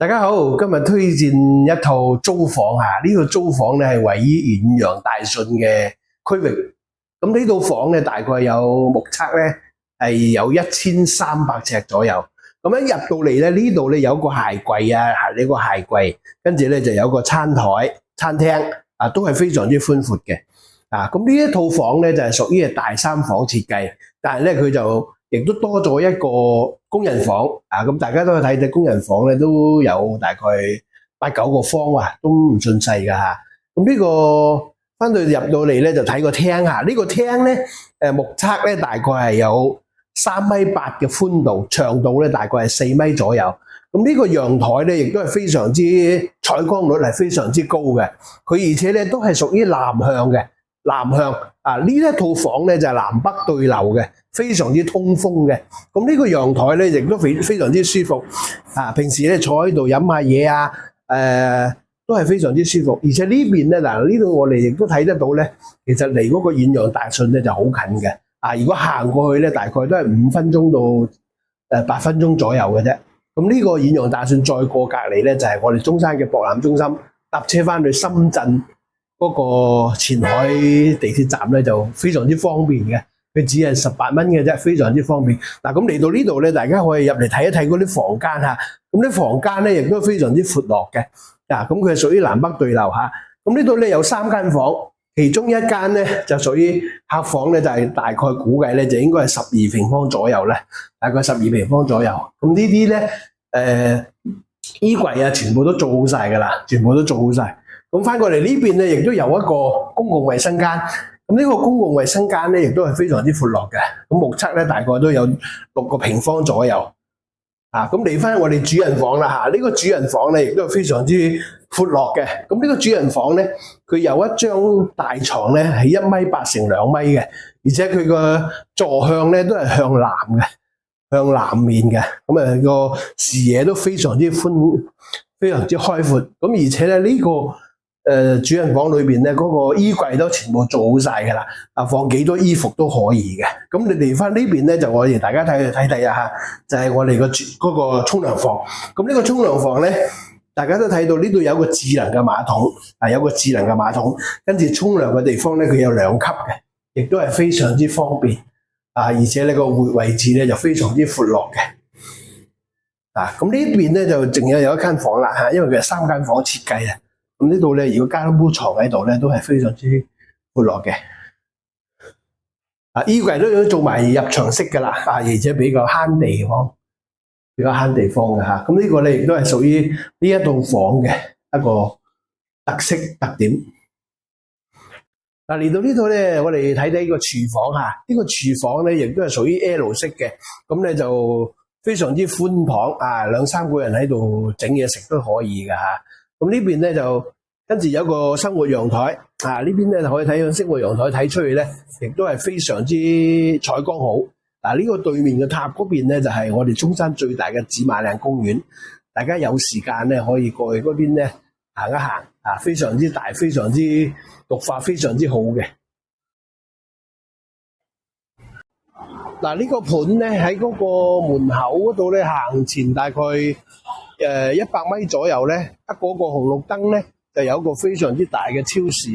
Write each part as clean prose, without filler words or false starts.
大家好，今日推薦一套租房呢個租房咧係位於遠洋大順嘅區域。咁呢套房咧大概有目測咧係有1300尺左右。咁一入到嚟咧，呢度咧有個鞋櫃呢個鞋櫃，跟住咧就有個餐台、餐廳都係非常之寬闊嘅。咁呢一套房咧就係屬於係大三房設計，但係咧佢就亦都多咗一個工人房咁大家都睇睇工人房咧都有大概8、9個方都唔算細噶嚇。咁呢個翻到入到嚟咧就睇個廳呢個廳咧目測咧大概係有3.8米嘅寬度，長度咧大概係4米左右。咁呢個陽台咧亦都係非常之採光率係非常之高嘅，佢而且咧都係屬於南向嘅。南向呢一套房咧就係南北對流嘅，非常之通風嘅。咁呢個陽台咧亦都非常之舒服平時咧坐喺度飲下嘢都係非常之舒服。而且呢邊咧呢度我哋亦都睇得到咧，其實離嗰個遠洋大順咧就好近嘅。如果行過去咧，大概都係5分鐘到8分鐘左右嘅啫。咁呢個遠洋大順再過隔離咧就係我哋中山嘅博覽中心，搭車翻去深圳嗰個前海地鐵站咧就非常之方便嘅，佢只係18蚊嘅啫，非常之方便。咁嚟到呢度咧，大家可以入嚟睇一睇嗰啲房間咁啲房間咧亦都非常之闊落嘅。咁佢係屬於南北對流咁呢度咧有3間房，其中一間咧就屬於客房咧，就係大概估計咧就應該係12平方左右咧，大概12平方左右。咁呢啲咧衣櫃全部都做好晒㗎啦，全部都做好晒。咁翻過嚟呢邊咧，亦都有一個公共衛生間。咁呢個公共衛生間咧，亦都係非常之闊落嘅。咁目測咧，大概都有6個平方左右。咁嚟翻我哋主人房啦呢個主人房咧，亦都係非常之闊落嘅。咁呢個主人房咧，佢有一張大床咧，係1.8米乘2米嘅，而且佢個坐向咧都係向南嘅，向南面嘅。咁個視野都非常之寬，非常之開闊。咁而且咧呢個主人房裏邊咧，嗰個衣櫃都全部做好晒噶啦，放幾多衣服都可以嘅。咁你嚟翻呢邊咧，就我哋大家睇就係我哋嗰個沖涼房。咁呢個沖涼房咧，大家都睇到呢度有個智能嘅馬桶，有個智能嘅馬桶，跟住沖涼嘅地方咧，佢有2級嘅，亦都係非常之方便而且呢個位置咧就非常之闊落嘅。咁呢邊咧就淨有一間房啦因為佢係3間房設計咁呢度咧，如果加多張床喺度咧，都係非常之闊落嘅。衣櫃都要做埋入牆式噶啦，而且比較慳地方，比較慳地方嘅咁呢個咧亦都係屬於呢一棟房嘅一個特色特點。嚟到呢度咧，我哋睇睇呢個廚房呢個廚房咧亦都係屬於 L 式嘅，咁咧就非常之寬敞2、3個人喺度整嘢食都可以噶咁呢邊咧就跟住有個生活陽台呢邊咧可以睇到生活陽台睇出去咧，亦都係非常之採光好。呢個對面嘅塔嗰邊咧就係我哋中山最大嘅紫馬嶺公園，大家有時間咧可以過去嗰邊咧行一行非常之大，非常之綠化，非常之好嘅。呢個盤咧喺嗰個門口嗰度咧行前大概100米左右咧，嗰個紅綠燈咧就有一個非常之大嘅超市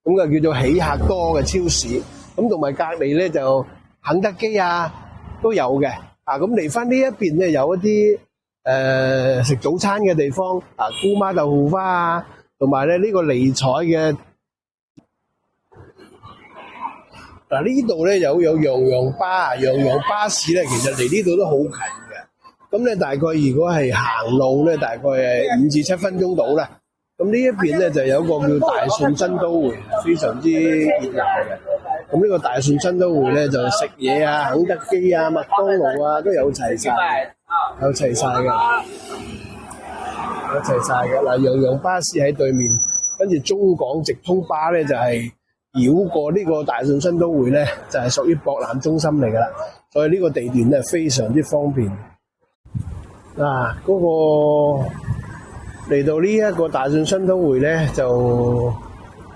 咁就叫做喜客多嘅超市。咁同埋隔離咧就肯德基都有嘅。咁嚟翻呢一邊咧有一啲食早餐嘅地方姑媽豆腐花同埋咧呢個尼采嘅。呢度咧有洋洋巴巴士咧，其實離呢度都好近嘅。咁咧大概如果係行路咧，大概係5至7分鐘到啦。咁呢一邊咧就有一個叫大順新都會，非常之熱鬧嘅。咁呢個大順新都會咧就食嘢肯德基麥當勞都有齊晒嘅，有齊晒嘅。洋洋巴士喺對面，跟住中港直通巴咧就係繞過呢個大順新都會咧，就係屬於博覽中心嚟噶啦，所以呢個地段咧非常之方便。嗰個嚟到呢一個大順新都會咧，就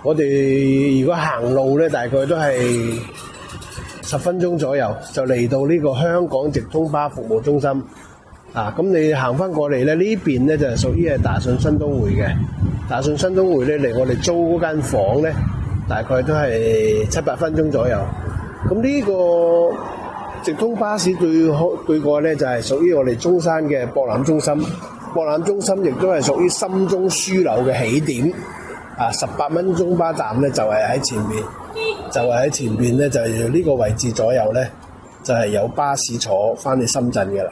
我哋如果行路咧，大概都係10分鐘左右，就嚟到呢個香港直通巴服務中心。咁你行翻過嚟咧，呢邊咧就係屬於係大順新都會嘅。大順新都會咧離我哋租嗰間房咧，大概都係7-8分鐘左右。咁呢個直通巴士對過咧就係屬於我哋中山嘅博覽中心。博覽中心亦都係屬於深中樞紐嘅起點。18蚊中巴站咧就係喺前面，就係呢個位置左右咧，就係有巴士坐翻去深圳嘅啦。